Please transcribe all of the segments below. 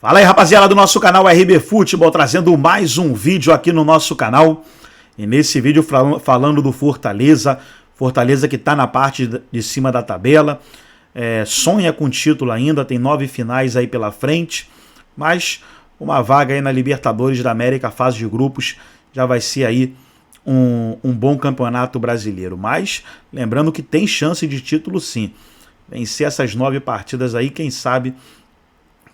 Fala aí, rapaziada do nosso canal RB Futebol, trazendo mais um vídeo aqui no nosso canal. E nesse vídeo falando do Fortaleza, Fortaleza que está na parte de cima da tabela, sonha com título ainda, tem 9 finais aí pela frente, mas uma vaga aí na Libertadores da América, fase de grupos, já vai ser aí um bom campeonato brasileiro. Mas lembrando que tem chance de título sim, vencer essas 9 partidas aí, quem sabe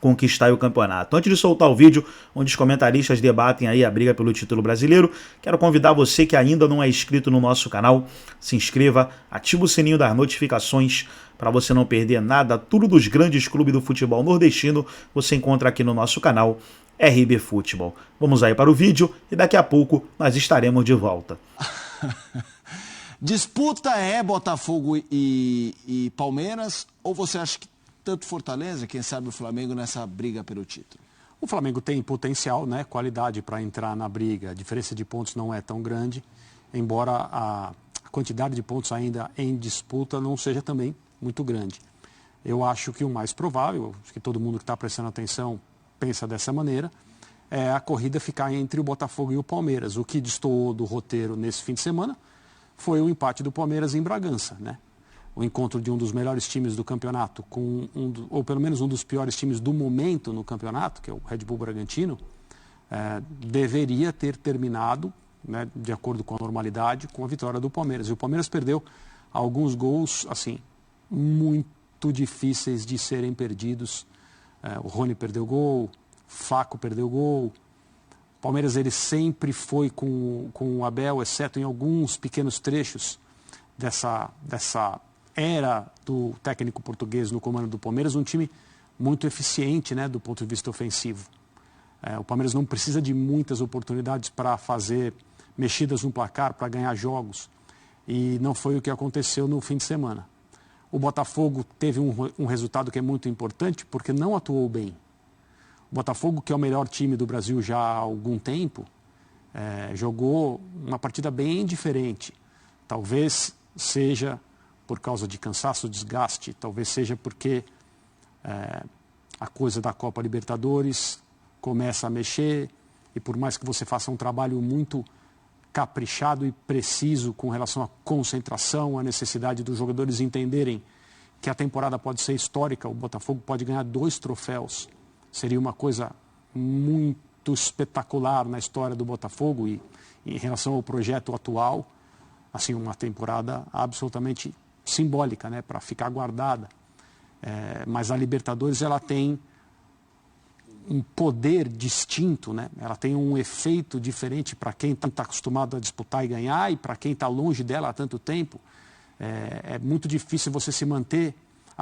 conquistar o campeonato. Antes de soltar o vídeo, onde os comentaristas debatem aí a briga pelo título brasileiro, quero convidar você que ainda não é inscrito no nosso canal, se inscreva, ativa o sininho das notificações para você não perder nada. Tudo dos grandes clubes do futebol nordestino você encontra aqui no nosso canal RB Futebol. Vamos aí para o vídeo e daqui a pouco nós estaremos de volta. Disputa é Botafogo e Palmeiras, ou você acha que tanto Fortaleza, quem sabe o Flamengo nessa briga pelo título? O Flamengo tem potencial, né, qualidade para entrar na briga. A diferença de pontos não é tão grande, embora a quantidade de pontos ainda em disputa não seja também muito grande. Eu acho que o mais provável, acho que todo mundo que está prestando atenção pensa dessa maneira, é a corrida ficar entre o Botafogo e o Palmeiras. O que destoou do roteiro nesse fim de semana foi o empate do Palmeiras em Bragança, né? O encontro de um dos melhores times do campeonato com ou pelo menos um dos piores times do momento no campeonato, que é o Red Bull Bragantino, deveria ter terminado, né, de acordo com a normalidade, com a vitória do Palmeiras. E o Palmeiras perdeu alguns gols assim muito difíceis de serem perdidos. O Rony perdeu gol, Flaco perdeu gol. O Palmeiras ele sempre foi com o Abel, exceto em alguns pequenos trechos dessa era do técnico português no comando do Palmeiras, um time muito eficiente, né, do ponto de vista ofensivo. O Palmeiras não precisa de muitas oportunidades para fazer mexidas no placar, para ganhar jogos. E não foi o que aconteceu no fim de semana. O Botafogo teve um resultado que é muito importante porque não atuou bem. O Botafogo, que é o melhor time do Brasil já há algum tempo, jogou uma partida bem diferente. Talvez seja por causa de cansaço, desgaste, talvez seja porque a coisa da Copa Libertadores começa a mexer e por mais que você faça um trabalho muito caprichado e preciso com relação à concentração, à necessidade dos jogadores entenderem que a temporada pode ser histórica, o Botafogo pode ganhar 2 troféus, seria uma coisa muito espetacular na história do Botafogo e em relação ao projeto atual, assim, uma temporada absolutamente simbólica, né, para ficar guardada. Mas a Libertadores ela tem um poder distinto, né? Ela tem um efeito diferente para quem está acostumado a disputar e ganhar e para quem está longe dela há tanto tempo. É muito difícil você se manter.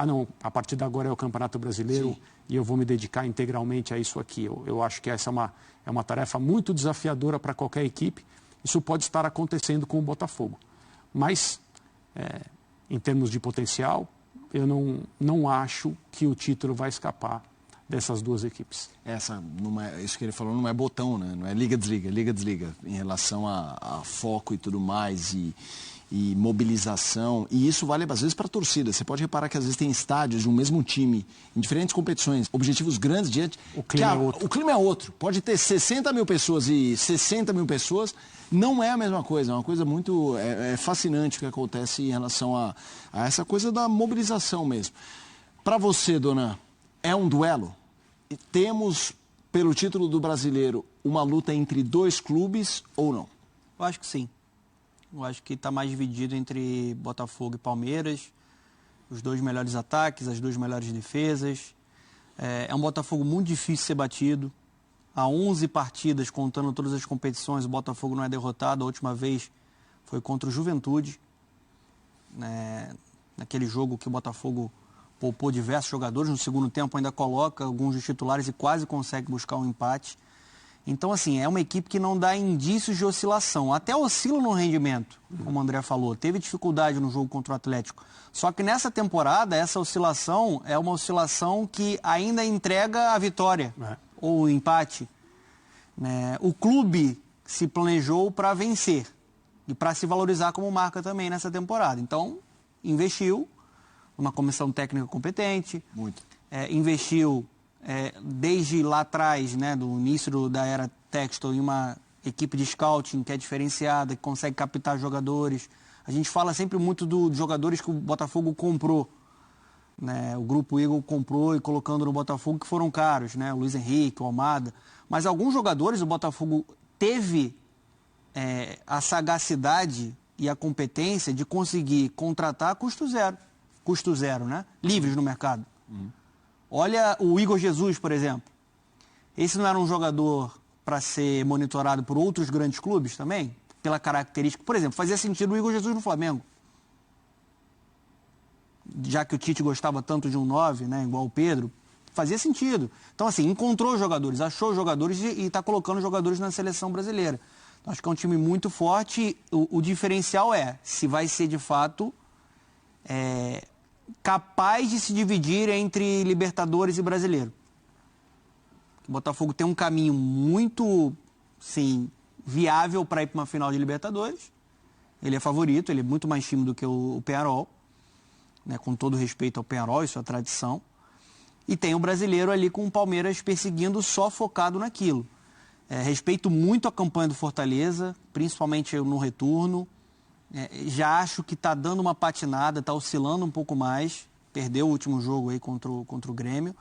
Não, a partir de agora é o Campeonato Brasileiro. Sim. E eu vou me dedicar integralmente a isso aqui. Eu acho que essa é uma tarefa muito desafiadora para qualquer equipe. Isso pode estar acontecendo com o Botafogo. Mas em termos de potencial, eu não acho que o título vai escapar dessas duas equipes. Isso que ele falou não é botão, né? Não é liga-desliga, liga-desliga, em relação a foco e tudo mais, e mobilização, e isso vale às vezes para a torcida. Você pode reparar que às vezes tem estádios de um mesmo time, em diferentes competições, objetivos grandes diante... O clima é outro. O clima é outro. Pode ter 60 mil pessoas e 60 mil pessoas, não é a mesma coisa. É uma coisa muito fascinante o que acontece em relação a essa coisa da mobilização mesmo. Para você, dona, é um duelo? Temos, pelo título do brasileiro, uma luta entre 2 clubes ou não? Eu acho que sim. Eu acho que está mais dividido entre Botafogo e Palmeiras, os 2 melhores ataques, as 2 melhores defesas. É um Botafogo muito difícil de ser batido. Há 11 partidas, contando todas as competições, o Botafogo não é derrotado. A última vez foi contra o Juventude, naquele jogo que o Botafogo poupou diversos jogadores. No segundo tempo ainda coloca alguns dos titulares e quase consegue buscar um empate. Então, assim, é uma equipe que não dá indícios de oscilação. Até oscila no rendimento, como o André falou. Teve dificuldade no jogo contra o Atlético. Só que nessa temporada, essa oscilação é uma oscilação que ainda entrega a vitória ou o empate. O clube se planejou para vencer e para se valorizar como marca também nessa temporada. Então, investiu numa comissão técnica competente. Muito. Investiu desde lá atrás, né, do início da era Textor, em uma equipe de scouting que é diferenciada, que consegue captar jogadores. A gente fala sempre muito dos jogadores que o Botafogo comprou, né? O Grupo Eagle comprou e colocando no Botafogo, que foram caros, né? O Luiz Henrique, o Almada. Mas alguns jogadores o Botafogo teve a sagacidade e a competência de conseguir contratar a custo zero, né? Livres no mercado. Olha o Igor Jesus, por exemplo. Esse não era um jogador para ser monitorado por outros grandes clubes também? Pela característica. Por exemplo, fazia sentido o Igor Jesus no Flamengo. Já que o Tite gostava tanto de um 9, né, igual o Pedro, fazia sentido. Então, assim, encontrou jogadores, achou jogadores e está colocando jogadores na seleção brasileira. Então, acho que é um time muito forte. O diferencial se vai ser, de fato, capaz de se dividir entre Libertadores e Brasileiro. O Botafogo tem um caminho muito, sim, viável para ir para uma final de Libertadores. Ele é favorito, ele é muito mais time do que o Peñarol, né, com todo respeito ao Peñarol e sua tradição. E tem o brasileiro ali com o Palmeiras perseguindo, só focado naquilo. Respeito muito a campanha do Fortaleza, principalmente no retorno. Já acho que está dando uma patinada, está oscilando um pouco mais. Perdeu o último jogo aí contra o Grêmio.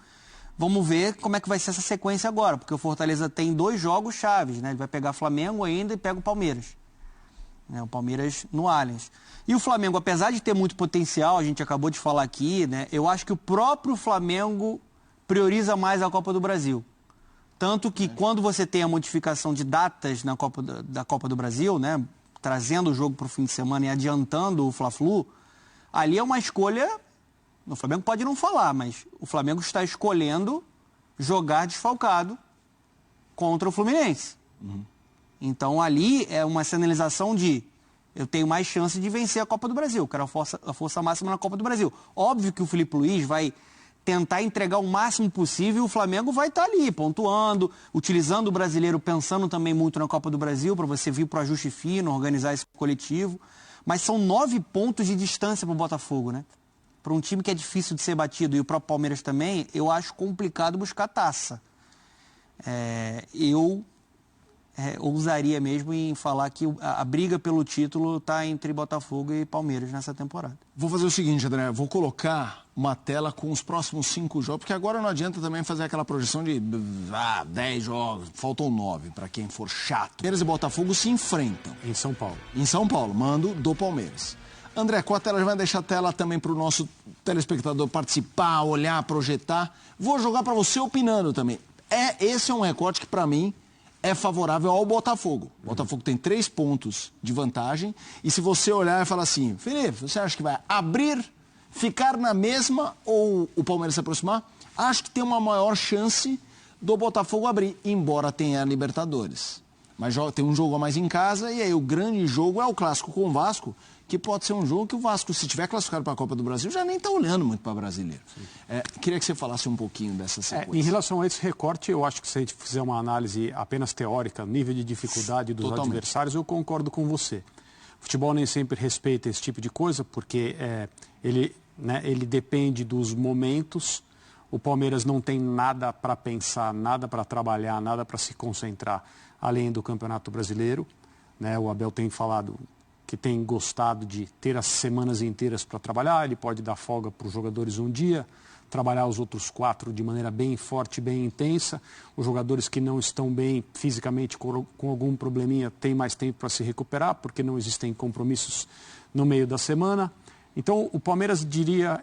Vamos ver como é que vai ser essa sequência agora, porque o Fortaleza tem 2 jogos chaves, né? Ele vai pegar Flamengo ainda e pega o Palmeiras. O Palmeiras no Allianz. E o Flamengo, apesar de ter muito potencial, a gente acabou de falar aqui, né? Eu acho que o próprio Flamengo prioriza mais a Copa do Brasil. Tanto que quando você tem a modificação de datas da Copa do Brasil, né? Trazendo o jogo para o fim de semana e adiantando o Fla-Flu, ali é uma escolha. O Flamengo pode não falar, mas o Flamengo está escolhendo jogar desfalcado contra o Fluminense. Então ali é uma sinalização de eu tenho mais chance de vencer a Copa do Brasil, quero a força máxima na Copa do Brasil. Óbvio que o Felipe Luiz vai tentar entregar o máximo possível e o Flamengo vai estar ali, pontuando, utilizando o brasileiro, pensando também muito na Copa do Brasil, para você vir para o ajuste fino, organizar esse coletivo. Mas são 9 pontos de distância para o Botafogo, né? Para um time que é difícil de ser batido, e o próprio Palmeiras também, eu acho complicado buscar taça. Eu ousaria mesmo em falar que a briga pelo título está entre Botafogo e Palmeiras nessa temporada. Vou fazer o seguinte, André, vou colocar uma tela com os próximos 5 jogos, porque agora não adianta também fazer aquela projeção de 10 jogos, faltam 9, para quem for chato. Palmeiras e Botafogo se enfrentam. Em São Paulo. Em São Paulo, mando do Palmeiras. André, com a tela, já vai deixar a tela também para o nosso telespectador participar, olhar, projetar. Vou jogar para você opinando também. Esse é um recorte que, para mim, é favorável ao Botafogo. O Botafogo tem 3 pontos de vantagem. E se você olhar e falar assim, Felipe, você acha que vai abrir, ficar na mesma ou o Palmeiras se aproximar? Acho que tem uma maior chance do Botafogo abrir, embora tenha a Libertadores. Mas tem um jogo a mais em casa e aí o grande jogo é o clássico com o Vasco, que pode ser um jogo que o Vasco, se tiver classificado para a Copa do Brasil, já nem está olhando muito para brasileiro. Queria que você falasse um pouquinho dessa sequência. Em relação a esse recorte, eu acho que se a gente fizer uma análise apenas teórica, nível de dificuldade dos adversários, eu concordo com você. O futebol nem sempre respeita esse tipo de coisa, porque ele depende dos momentos. O Palmeiras não tem nada para pensar, nada para trabalhar, nada para se concentrar, além do Campeonato Brasileiro. O Abel tem falado que tem gostado de ter as semanas inteiras para trabalhar, ele pode dar folga para os jogadores um dia, trabalhar os outros 4 de maneira bem forte, bem intensa. Os jogadores que não estão bem fisicamente, com algum probleminha, têm mais tempo para se recuperar, porque não existem compromissos no meio da semana. Então, o Palmeiras,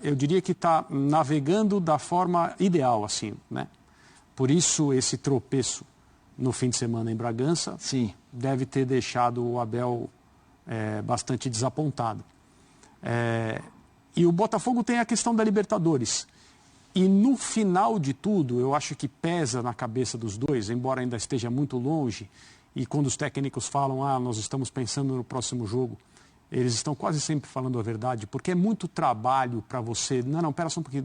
eu diria que está navegando da forma ideal, assim, né? Por isso, esse tropeço no fim de semana em Bragança deve ter deixado o Abel bastante desapontado. E o Botafogo tem a questão da Libertadores. E no final de tudo, eu acho que pesa na cabeça dos dois, embora ainda esteja muito longe, e quando os técnicos falam, nós estamos pensando no próximo jogo, eles estão quase sempre falando a verdade, porque é muito trabalho para você. Não, pera só um pouquinho.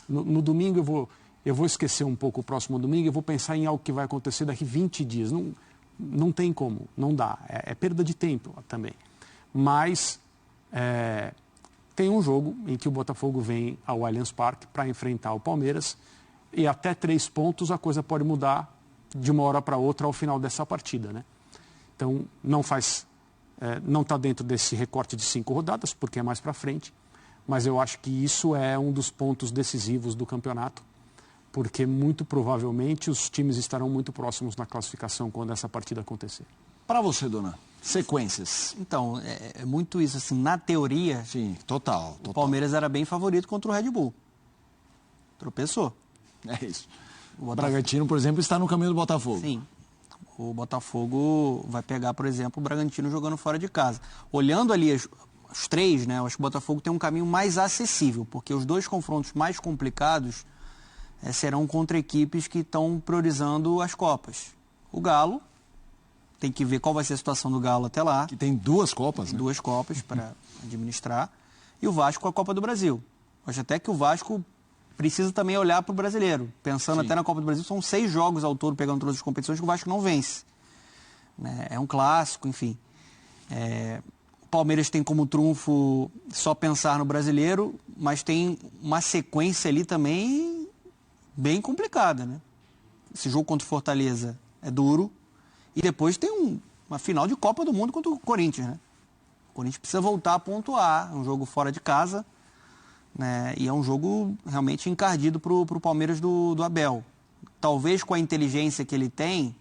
No domingo eu vou esquecer um pouco o próximo domingo, eu vou pensar em algo que vai acontecer daqui 20 dias. Não tem como, não dá. É perda de tempo também. Mas tem um jogo em que o Botafogo vem ao Allianz Parque para enfrentar o Palmeiras. e até 3 pontos a coisa pode mudar de uma hora para outra ao final dessa partida, né? Então não está dentro desse recorte de 5 rodadas, porque é mais para frente, mas eu acho que isso é um dos pontos decisivos do campeonato, porque muito provavelmente os times estarão muito próximos na classificação quando essa partida acontecer. Para você, dona, sequências. Então, é muito isso, assim, na teoria, Sim, total. o Palmeiras era bem favorito contra o Red Bull. Tropeçou. É isso. O O Bragantino, por exemplo, está no caminho do Botafogo. Sim. O Botafogo vai pegar, por exemplo, o Bragantino jogando fora de casa. Olhando ali os 3, né, eu acho que o Botafogo tem um caminho mais acessível, porque os 2 confrontos mais complicados serão contra equipes que estão priorizando as Copas. O Galo, tem que ver qual vai ser a situação do Galo até lá. Que tem 2 Copas, né? 2 Copas para administrar. E o Vasco com a Copa do Brasil. Acho até que o Vasco precisa também olhar para o brasileiro. Pensando Sim. até na Copa do Brasil, são 6 jogos ao todo, pegando todas as competições, que o Vasco não vence. É um clássico, enfim. O Palmeiras tem como trunfo só pensar no brasileiro, mas tem uma sequência ali também bem complicada, né? Esse jogo contra o Fortaleza é duro. E depois tem uma final de Copa do Mundo contra o Corinthians, né? O Corinthians precisa voltar a pontuar. É um jogo fora de casa, né? E é um jogo realmente encardido para o Palmeiras do Abel. Talvez com a inteligência que ele tem,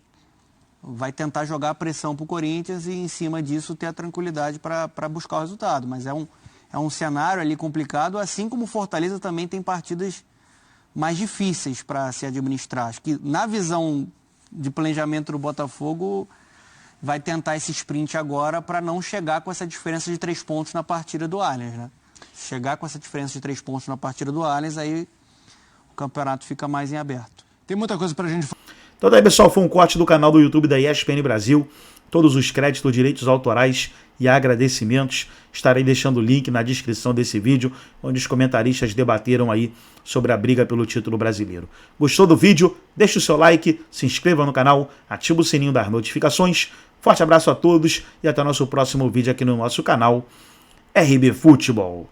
vai tentar jogar a pressão para o Corinthians e em cima disso ter a tranquilidade para buscar o resultado. Mas é um cenário ali complicado, assim como o Fortaleza também tem partidas mais difíceis para se administrar. Acho que na visão de planejamento do Botafogo vai tentar esse sprint agora para não chegar com essa diferença de 3 pontos na partida do Allianz, né? Se chegar com essa diferença de 3 pontos na partida do Allianz, aí o campeonato fica mais em aberto. Tem muita coisa pra gente falar. Então daí, pessoal, foi um corte do canal do YouTube da ESPN Brasil. Todos os créditos, direitos autorais e agradecimentos. Estarei deixando o link na descrição desse vídeo, onde os comentaristas debateram aí sobre a briga pelo título brasileiro. Gostou do vídeo? Deixe o seu like, se inscreva no canal, ative o sininho das notificações. Forte abraço a todos e até o nosso próximo vídeo aqui no nosso canal RB Futebol.